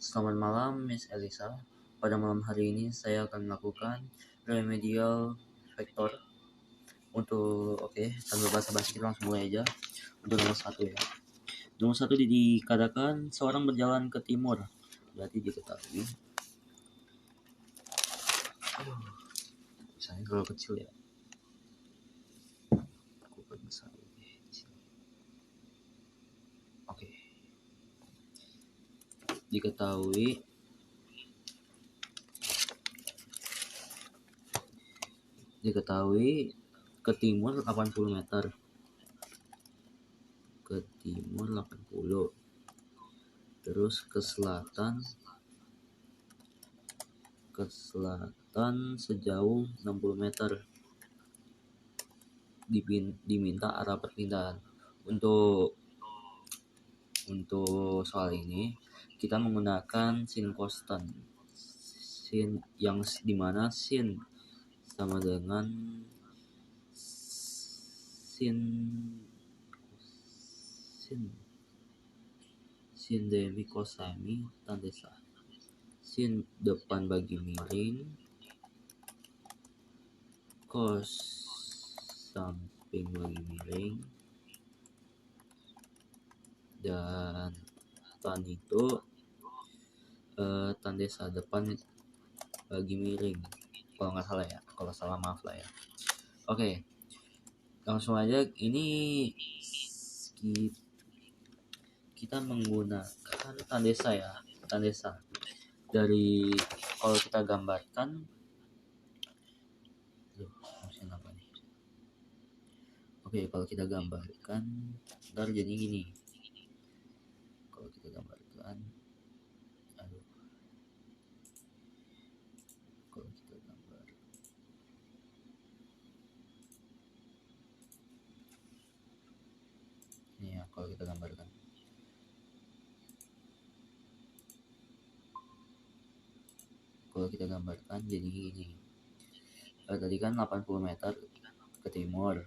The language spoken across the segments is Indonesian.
Selamat malam, Miss Elisa. Pada malam hari ini saya akan melakukan remedial vektor untuk tanpa basa-basi kita langsung mulai aja. Untuk nomor 1 ya. Nomor 1 dikatakan seorang berjalan ke timur. Berarti diketahui. Misalnya kalau kecil ya. Aku besar. Oke. Diketahui ke timur 80 meter. Ke timur 80. Terus ke selatan sejauh 60 meter. Diminta arah perpindahan. Untuk soal ini kita menggunakan sin constant, sin yang dimana sin sama dengan sin demi cosine tan desa. Sin depan bagi miring, cos samping bagi miring, dan tan itu tan desa depan bagi miring. Kalau nggak salah ya, kalau salah maaf lah ya. Oke, langsung aja. Ini kita menggunakan tan desa ya, tan desa. Dari kalau kita gambarkan, kalau kita gambarkan, ntar jadi gini. Kalau kita gambarkan, ini ya, kalau kita gambarkan. Kalau kita gambarkan jadi gini. Tadi kan 80 meter ke timur,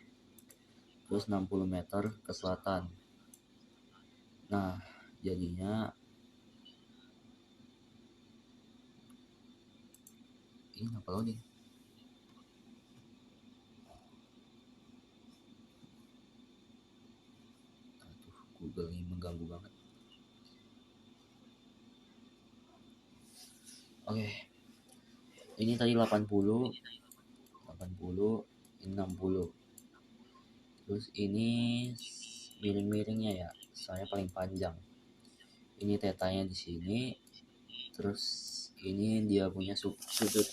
terus 60 meter ke selatan. Nah, jadinya ini apa lagi? Google ini mengganggu banget. Oke. Ini tadi 80, ini 60. Terus ini miring-miringnya ya, soalnya paling panjang. Ini tetanya di sini. Terus ini dia punya sudut. Sudut.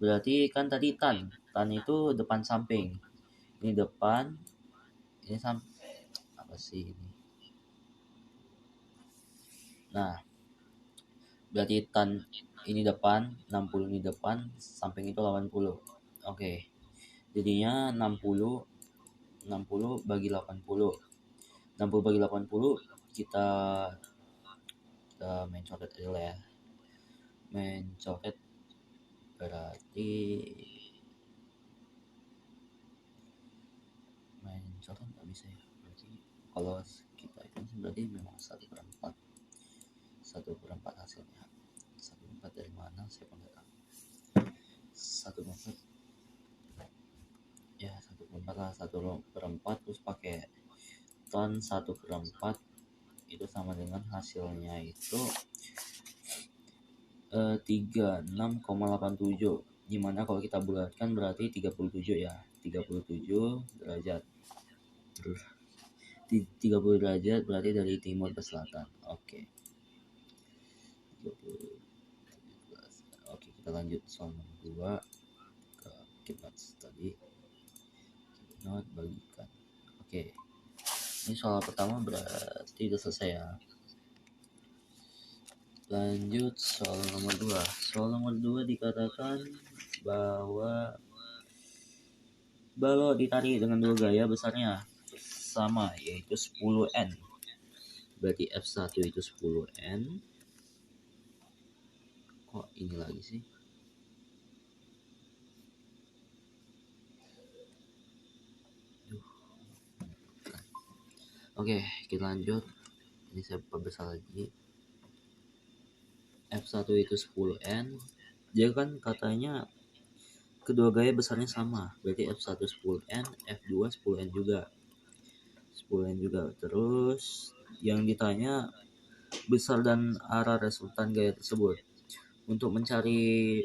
Berarti kan tadi tan itu depan samping. Ini depan, ini samping. Apa sih ini? Nah, berarti tan ini depan, 60 ini depan, samping itu 80. Oke. Jadinya 60 bagi 80. 60 bagi 80 kita main coret aja lah ya. Main coret berarti nggak bisa ya. Berarti kalau kita itu berarti memang 1/4 hasilnya. 1/4 dari mana saya pun nggak tahu. 1/4 ya, 1/4 lah. 1/4 terus pakai ton 1/4 itu sama dengan hasilnya itu 36,87. Dimana kalau kita bulatkan berarti 37 ya, 37 derajat. Terus 30 derajat berarti dari timur ke selatan. Oke, kita lanjut soal nomor 2 ke kitab tadi. Not bagikan. Oke. Ini soal pertama berarti udah selesai ya. Lanjut soal nomor 2. Soal nomor 2 dikatakan bahwa balok ditarik dengan dua gaya besarnya sama, yaitu 10N. Berarti F1 itu 10N. Kok ini lagi sih? Oke, kita lanjut. Ini saya perbesar lagi. F1 itu 10N. Dia kan katanya kedua gaya besarnya sama, berarti F1 10N, F2 10N juga. 10N juga. Terus yang ditanya besar dan arah resultan gaya tersebut. Untuk mencari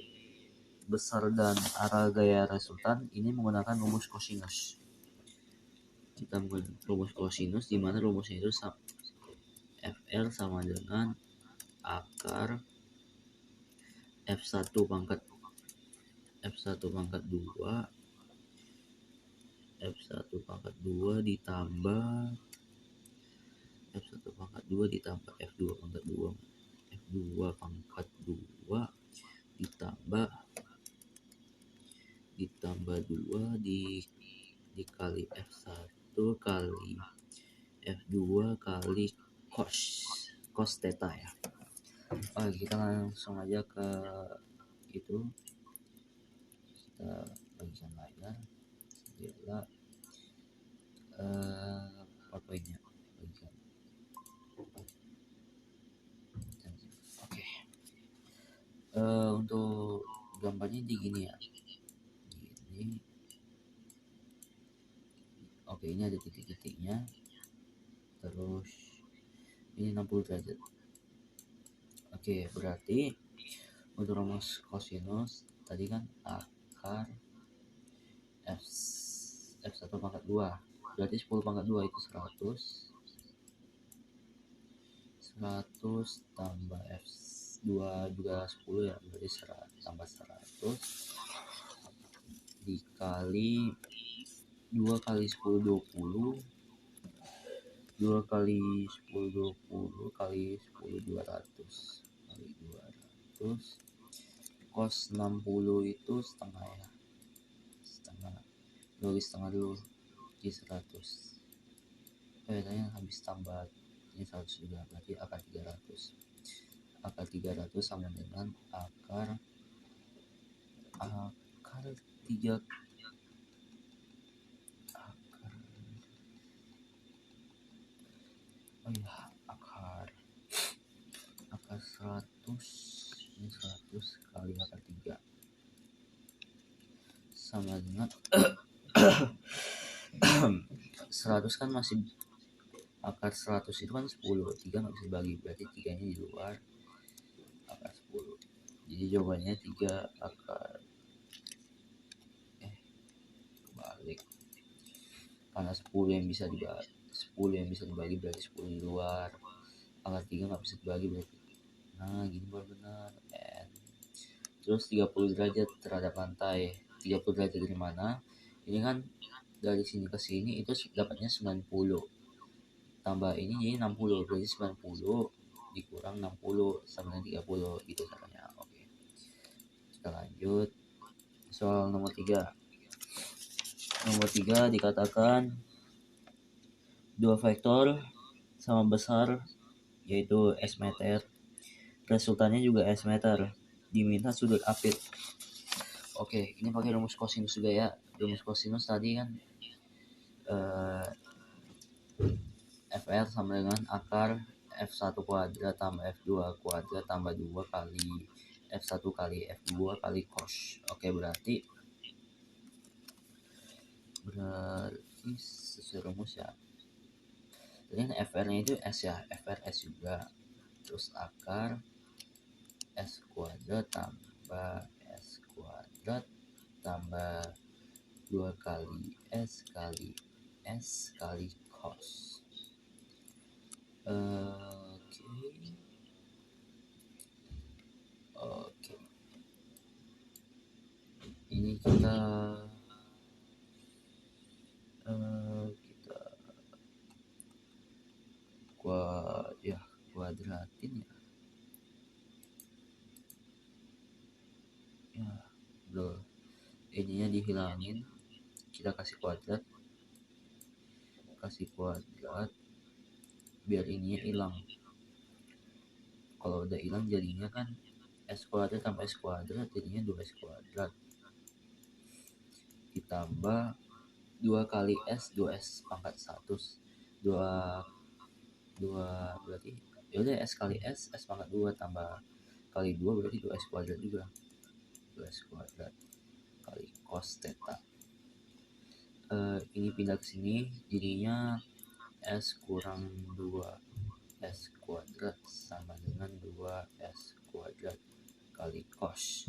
besar dan arah gaya resultan ini menggunakan rumus cosinus. Kita menggunakan rumus cosinus di mana rumusnya itu FR sama dengan akar F1 pangkat 2 ditambah F1 pangkat 2 ditambah F2 pangkat 2 ditambah 2 dikali F1 kali F2 kali cos theta ya. Kita langsung aja ke itu, kita bagikan layar adalah PowerPoint-nya bagikan. Oke. Untuk gambarnya di gini ya. Gini. Oke, ini ada titik-titiknya. Terus ini 60 derajat. Oke, berarti untuk rumus cosinus tadi kan akar F1 pangkat 2, berarti 10 pangkat 2 itu 100 tambah F2 juga 10 ya, berarti 100 tambah 100 dikali 2 kali 10 20 2 kali 10 20 kali 10 200 kali 200 cos 60 itu setengah ya, bagi setengah dulu di 100. Tanya habis tambah ini 100 juga, berarti akar 300 sama dengan akar 3 akar 100 ini 100 kali akar 3 sama dengan 100 kan masih akar 100 itu kan 10, 3 nggak bisa dibagi, berarti 3 nya di luar akar 10. Jadi jawabannya 3 akar balik, karena 10 yang bisa dibagi berarti 10 di luar, akar 3 nggak bisa dibagi berarti. Nah gini baru benar. Terus 30 derajat terhadap lantai. 30 derajat dari mana? Ini kan dari sini ke sini itu dapatnya 90 tambah ini jadi 60, berarti 90 dikurang 60 sama dengan 30 gitu caranya. Oke, kita lanjut soal nomor 3. Nomor 3 dikatakan dua vektor sama besar yaitu S meter, resultannya juga S meter, diminta sudut apit. Oke, ini pakai rumus cosinus juga ya. Rumus cosinus tadi kan FR sama dengan akar F1 kuadrat tambah F2 kuadrat tambah 2 kali F1 kali F2 kali cos. Oke, berarti sesuai rumus ya. Jadi FR nya itu S ya, FR S juga. Terus akar S kuadrat tambah S kuadrat tambah 2 kali S kali S kali cos. Oke. Ini kita kuadratin ya. Bro, ininya dihilangin, kita kasih kuadrat biar ininya hilang. Kalau udah hilang jadinya kan S kuadrat tambah S kuadrat jadinya 2S kuadrat ditambah 2 kali S 2S pangkat 1 2 2 berarti ya udah S kali S pangkat 2 tambah kali 2 berarti 2S kuadrat juga. 2S kuadrat kali cos theta. Ini pindah ke sini jadinya S kurang 2S kuadrat sama dengan 2S kuadrat kali cos.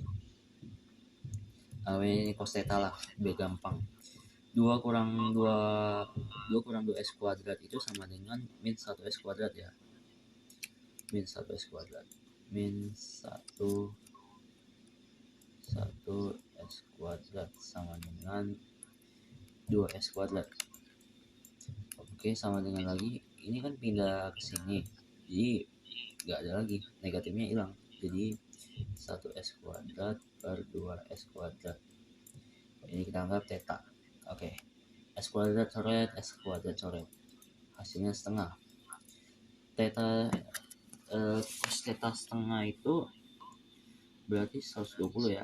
Ini cos theta lah, biar gampang. 2 kurang 2S kuadrat itu sama dengan min 1S kuadrat ya. Min 1S kuadrat. Min 1S kuadrat sama dengan 2S kuadrat. Oke, sama dengan lagi. Ini kan pindah ke sini. Jadi nggak ada lagi. Negatifnya hilang. Jadi 1S kuadrat per 2S kuadrat. Ini kita anggap theta. Oke. S kuadrat coret, S kuadrat coret. Hasilnya setengah. Theta cos theta setengah itu berarti 120 ya.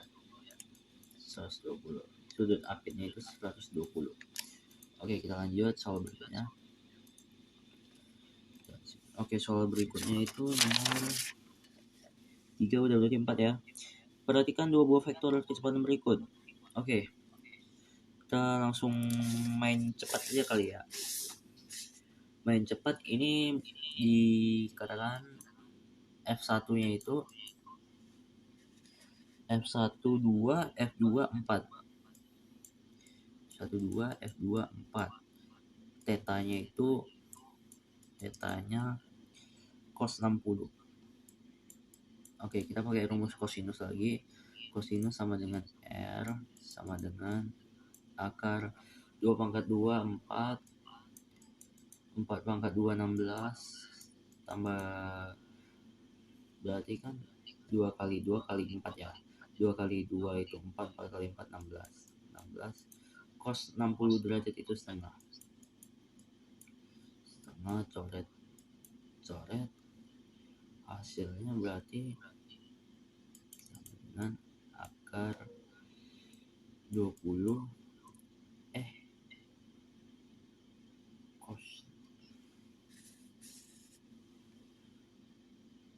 120. Sudut apitnya itu 120. Oke, kita lanjut soal berikutnya. Oke, soal berikutnya itu nomor 3 udah berarti 4 ya. Perhatikan dua buah vektor kecepatan berikut. Oke. Kita langsung main cepat aja kali ya. Main cepat ini dikatakan F1-nya itu F1 2 F2 4. 1 2 F2 4. Tetanya cos 60. Oke, kita pakai rumus kosinus lagi. Kosinus sama dengan R sama dengan akar 2 pangkat 2 4 pangkat 2 16 tambah berarti kan 2 kali 2 kali 4 ya. 2 kali 2 itu 4 kali 4 16 cos 60 derajat itu setengah coret hasilnya berarti dengan akar 20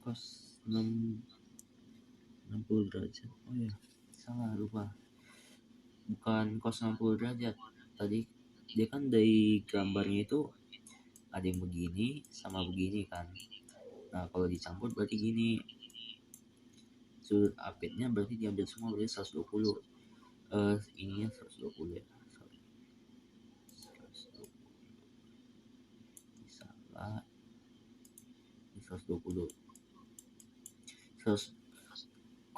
cos 60 derajat. Oh ya, salah, lupa. Bukan cos 60 derajat. Tadi dia kan dari gambarnya itu ada yang begini sama begini kan. Nah, kalau dicampur berarti gini. Sudut apitnya berarti diambil semua berarti 120. Ininya 120 ya. 120. Salah. 120. Cos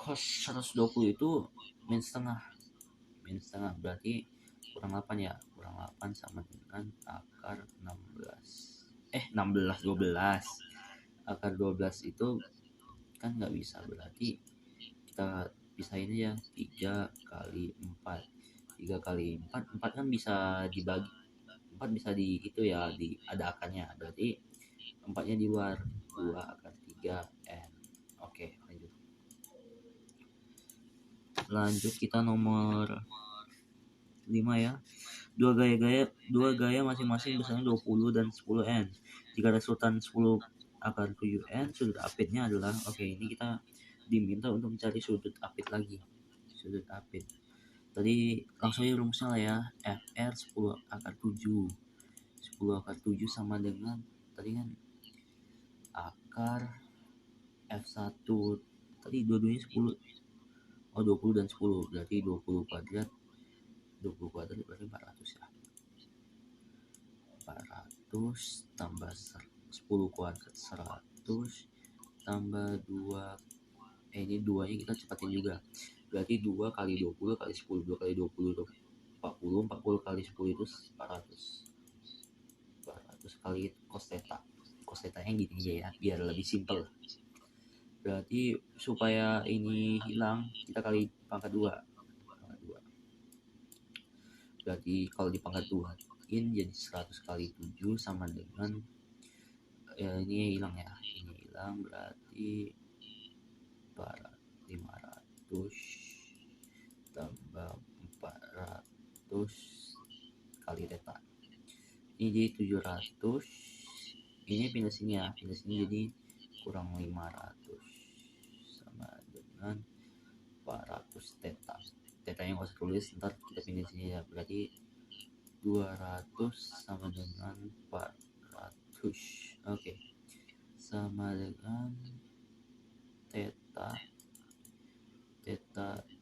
120 itu min setengah berarti kurang 8 ya. Kurang 8 sama dengan akar 12. Akar 12 itu kan nggak bisa, berarti kita pisahin aja 3 kali 4. 3 kali 4 kan bisa dibagi, 4 bisa di itu ya, ada akarnya, berarti 4-nya di luar. 2 akar 3 N. Oke, lanjut kita nomor 5 ya. Dua gaya masing-masing besarnya 20 dan 10 N. Jika resultan 10 akar 7 N, sudut apitnya adalah, oke, ini kita diminta untuk mencari sudut apit lagi. Sudut apit. Tadi langsung aja rumusnya lah ya. FR 10 akar 7. 10 akar 7 sama dengan tadi kan akar F1. Tadi dua-duanya 10. 20 dan 10. Berarti 20 kuadrat berarti 400 ya. 400 tambah 10 kuadrat 100 tambah 2. Ini 2-nya kita cepatin juga. Berarti 2 kali 20 kali 10. 2 kali 20 itu 40. 40 kali 10 itu 400. 400 kali cos theta. Cos theta-nya gini aja ya, biar lebih simple. Berarti supaya ini hilang, kita kali pangkat 2. Berarti kalau dipangkat 2-in jadi 100 kali 7 sama dengan ini hilang ya. Ini hilang berarti 500 tambah 400 kali theta. Ini jadi 700 ini pindah sini ya, pindah sini jadi kurang 500 sama dengan 400 theta. Tetanya nggak usah tulis, ntar kita pindah sini ya, berarti 200 sama dengan 400. Oke, sama dengan theta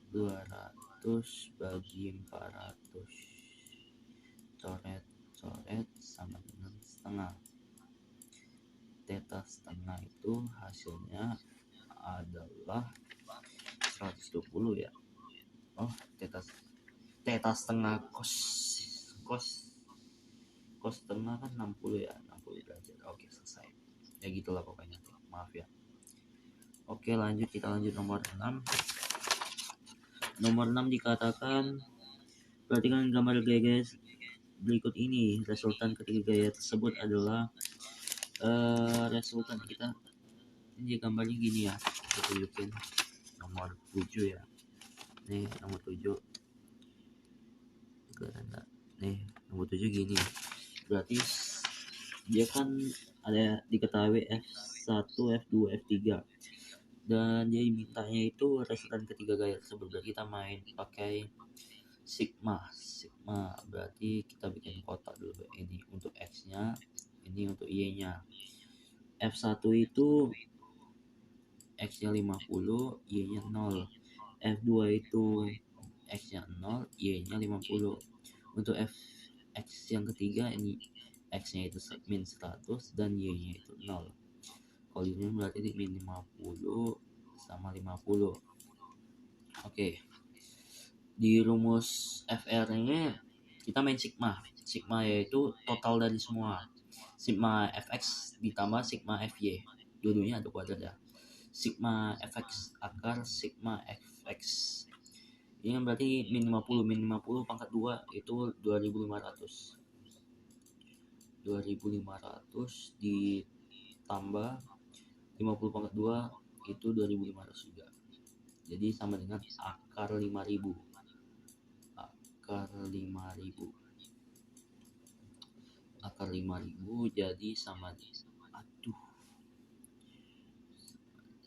200 bagi 400 coret sama dengan setengah. Theta setengah itu hasilnya adalah 120 ya. Oh, theta setengah cos setengah kan 60 ya, 60 derajat. Oke, selesai. Ya gitulah pokoknya. Maaf ya. Oke, lanjut, kita lanjut nomor 6. Nomor 6 dikatakan, perhatikan gambar gaya berikut ini. Resultan ketiga gaya tersebut adalah resultan kita. Ini gambarnya gini ya, kita tunjukin nomor 7 ya. Nih nomor 7. Nih nomor 7 gini. Berarti dia kan ada diketahui F1, F2, F3. Dan dia mintanya itu resultan ketiga gaya tersebut. Berarti kita main pakai sigma. Berarti kita bikin kotak dulu. Ini untuk X nya, ini untuk Y nya. F1 itu X nya 50, Y nya 0. F2 itu X nya 0, Y nya 50. Untuk X yang ketiga, ini X nya itu min 100 dan Y nya itu 0. Kalau ini berarti min 50 sama 50. Oke. Di rumus FR nya kita main sigma. Sigma yaitu total dari semua. Sigma fx ditambah sigma fy. Dua-duanya ada kuadrat ya. Sigma fx akar sigma fx. Ini berarti min 50 pangkat 2 itu 2500. 2500 ditambah 50 pangkat 2 itu 2500 juga. Jadi sama dengan akar 5000. Akar 5000 jadi sama aduh.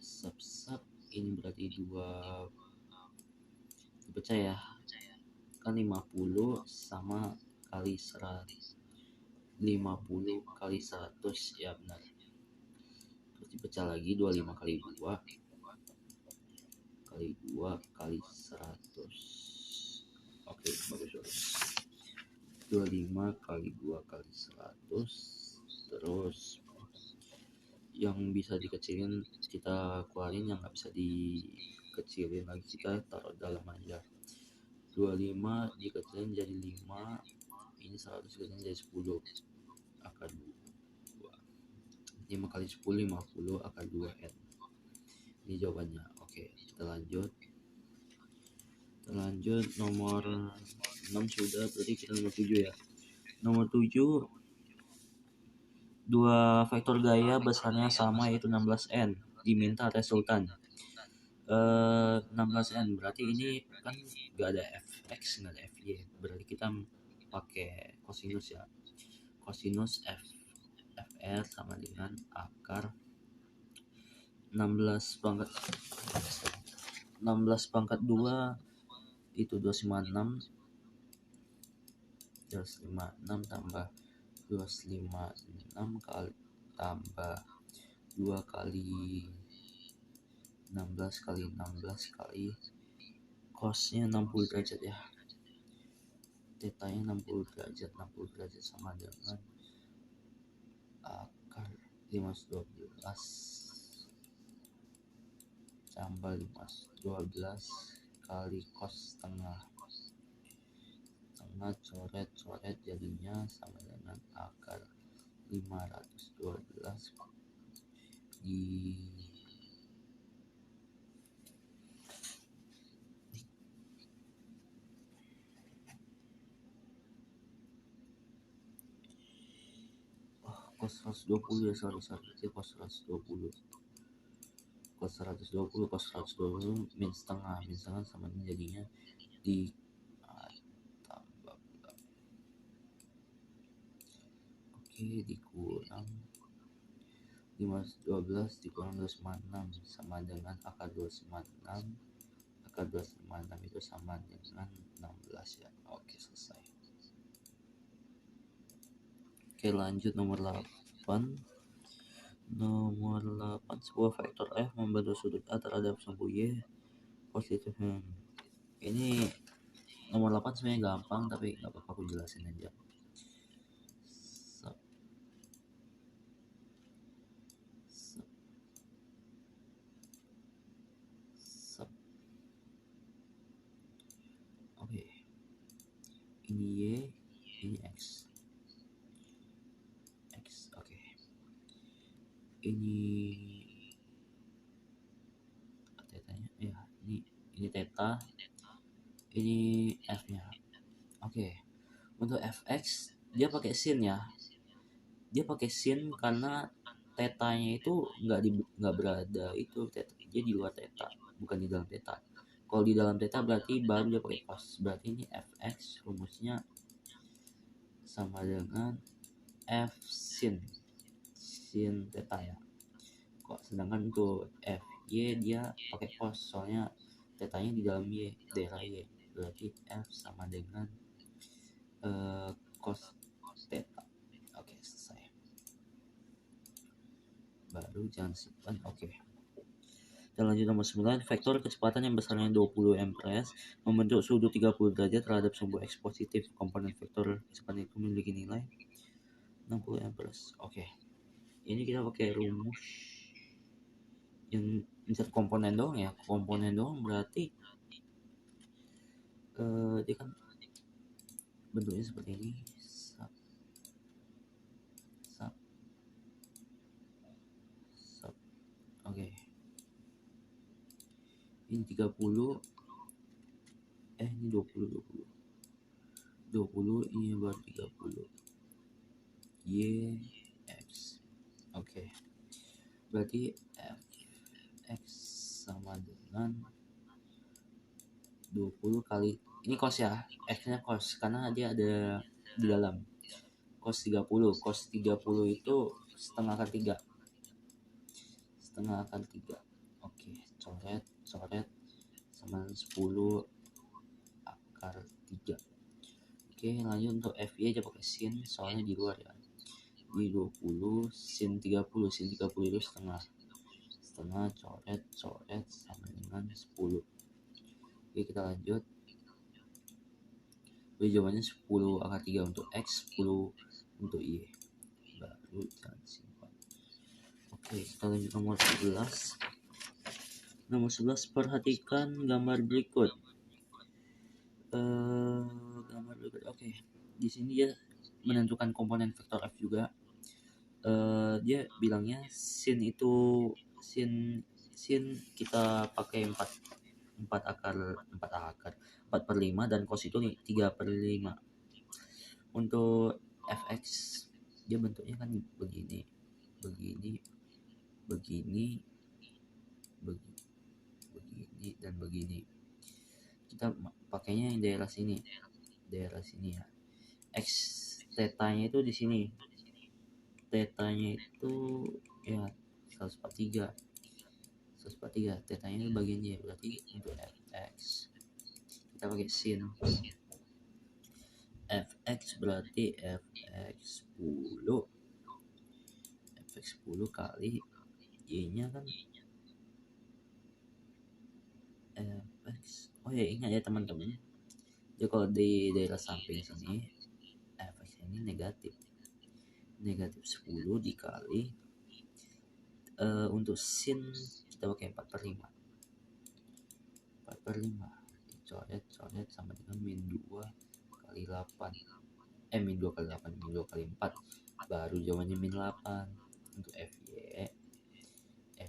Sub ini berarti 2 pecah ya. Kan 50 sama kali 100. 50 kali 100 ya benar. Terus dipecah lagi 25 kali 2 kali 2 kali 100. Oke, bagus. 25 kali 2 kali 100. Terus yang bisa dikecilin kita keluarin, yang nggak bisa dikecilin lagi kita taruh dalam aja. 25 dikecilin jadi 5, ini 100 dikecilin jadi 10 akar 2. 5 kali 10 50 akar 2n. Ini jawabannya. Oke, kita lanjut nomor 6 sudah, berarti kita nomor 7 ya. Nomor 7, dua vektor gaya besarnya sama yaitu 16n. Diminta resultan 16n, berarti ini kan gak ada fx, gak ada fy, berarti kita pakai kosinus ya. Kosinus fr sama dengan akar 16 pangkat 2 itu 256 tambah 256 kali tambah 2 kali 16 kali 16 kali cosnya 60 derajat ya. Tetanya 60 derajat sama dengan akar 512 tambah 512 kali cos setengah coret jadinya sama dengan akar 512 di cos 120 ya, sorry itu cos 120 min setengah sama ini jadinya di tambah oke dikurang 512 dikurang 256 sama dengan akar 256. Akar 256 itu sama dengan 16 ya. Oke, selesai. Oke, lanjut nomor 8. Nomor 8, sebuah vektor f membentuk sudut A terhadap sumbu y positif. Ini nomor 8 sebenarnya gampang, tapi nggak apa-apa, aku jelasin aja. Oke, ini y, ini x. Oke, ini tetanya ya, ini theta, ini f nya. Oke, untuk fx dia pakai sin ya, dia pakai sin karena tetanya itu nggak berada, itu theta, dia di luar theta, bukan di dalam theta. Kalau di dalam theta berarti baru dia pakai cos, berarti ini fx rumusnya sama dengan f sin theta ya. Kok sedangkan untuk fy dia pakai cos, soalnya tetanya di dalam y, daerah y, berarti f sama dengan cos theta. Oke, selesai. Baru jangan simpan. Oke. Dan lanjut nomor 9, vektor kecepatan yang besarnya 20 mpres membentuk sudut 30 derajat terhadap sumbu x positif. Komponen vektor kecepatan itu memiliki nilai 60 mpres. Oke. Ini kita pakai rumus yang insert komponen doang ya. Komponen doang berarti dia kan bentuknya seperti ini. Oke. Ini 30, ini 20, ini baru 30 y x. Oke, berarti fx sama dengan 20 kali ini cos ya, x nya cos karena dia ada di dalam. Cos 30 itu setengah akar 3. Oke, coret sama 10 akar 3. Oke, lanjut untuk fy aja pakai sin soalnya di luar ya. Di 20 sin 30 itu setengah, coret sama dengan 10. Oke, kita lanjut. Jadi jawabannya 10 akar 3 untuk x, 10 untuk y. Baru jangan simpan. Oke, kita lanjut nomor 11. Nomor 11, perhatikan gambar berikut. Oke. Di sini dia menentukan komponen vektor f juga. Dia bilangnya sin kita pakai 4/5 dan cos itu nih 3/5. Untuk fx dia bentuknya kan begini dan begini. Kita pakainya yang daerah sini ya. X tetanya itu di sini. Tetanya itu ya 143. Tetanya itu bagian Y, berarti untuk fx kita pakai sin. Fx berarti fx 10 kali y-nya kan fx. Oh ya, ingat ya teman-teman, jadi kalau di daerah samping sini fx ini negatif 10 dikali untuk sin kita pakai 4/5 coret sama dengan min 2 kali 8 min 2 kali 4, baru jawabannya min 8. Untuk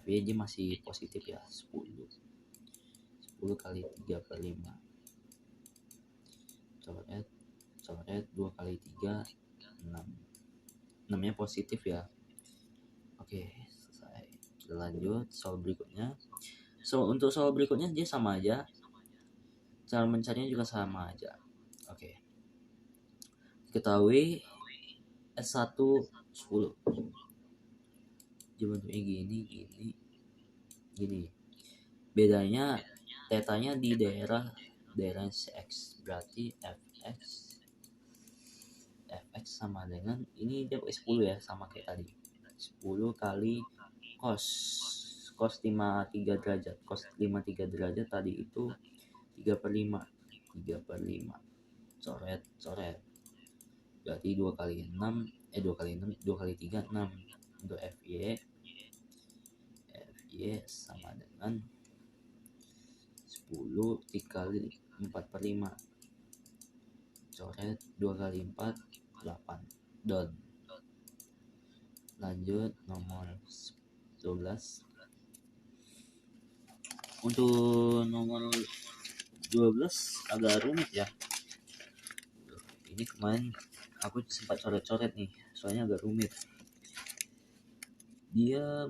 fy dia masih positif ya, 10 kali 3/5 coret 2 kali 3 6 nya positif ya. Oke, selesai. Kita lanjut soal berikutnya. Untuk soal berikutnya dia sama aja, cara mencarinya juga sama aja. Oke, ketahui S1 10. dia bentuknya gini. Bedanya tetanya di daerah X, berarti fx sama dengan ini, dia pakai 10 ya, sama kayak tadi. 10 kali cos 53 derajat. Cos 53 derajat tadi itu 3/5. Coret. Berarti 2 kali 6, 2 kali 3, 6. Untuk FY sama dengan 10 dikali 4/5. Coret 2 kali 4, 8. Dot. Lanjut nomor 12. Untuk nomor 12 agak rumit ya. Ini kemarin aku sempat coret-coret nih, soalnya agak rumit. Dia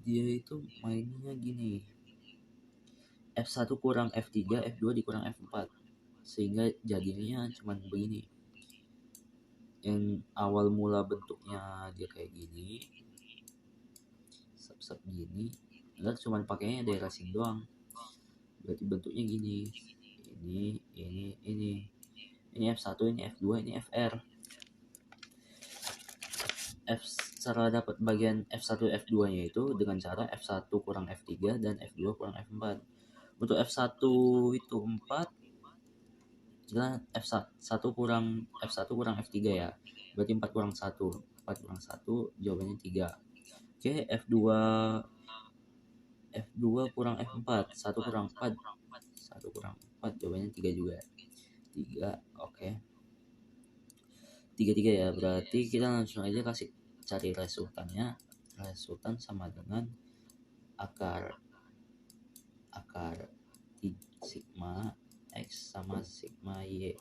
itu mainnya gini. F1 kurang F3, F2 dikurang F4. Sehingga jadinya cuman begini. Yang awal mula bentuknya dia kayak gini. Sep gini. Enggak cuman pakainya daerah sini doang. Berarti bentuknya gini. Ini F1, ini F2, ini FR. Cara dapat bagian F1 F2 nya itu dengan cara F1 kurang F3 dan F2 kurang F4. Untuk F1 itu 4, kita F1 kurang F3 ya, berarti 4 kurang 1 jawabannya 3. Oke, F2 kurang F4, 1 kurang 4 jawabannya 3 juga. 3, oke. 3 ya, berarti kita langsung aja cari resultannya. Resultan sama dengan akar sigma X sama sigma Y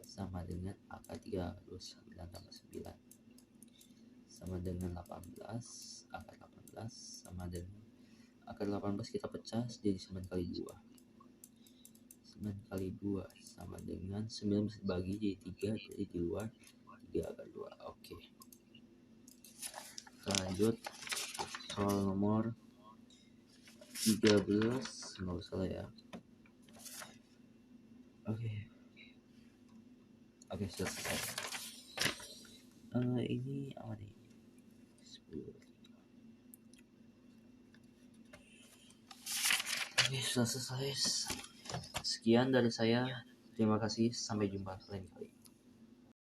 sama dengan akar 39 tambah 9 sama dengan 18. Akar 18 sama dengan akar 18 kita pecah jadi 9 kali 2. 9 kali 2 sama dengan 9 bisa dibagi jadi 3, jadi di luar 3 akar 2. Oke. Kita lanjut soal nomor 13, nggak usah ya. Oke, selesai. Ini apa nih? 10. Oke, sudah selesai. Sekian dari saya. Terima kasih. Sampai jumpa lain kali.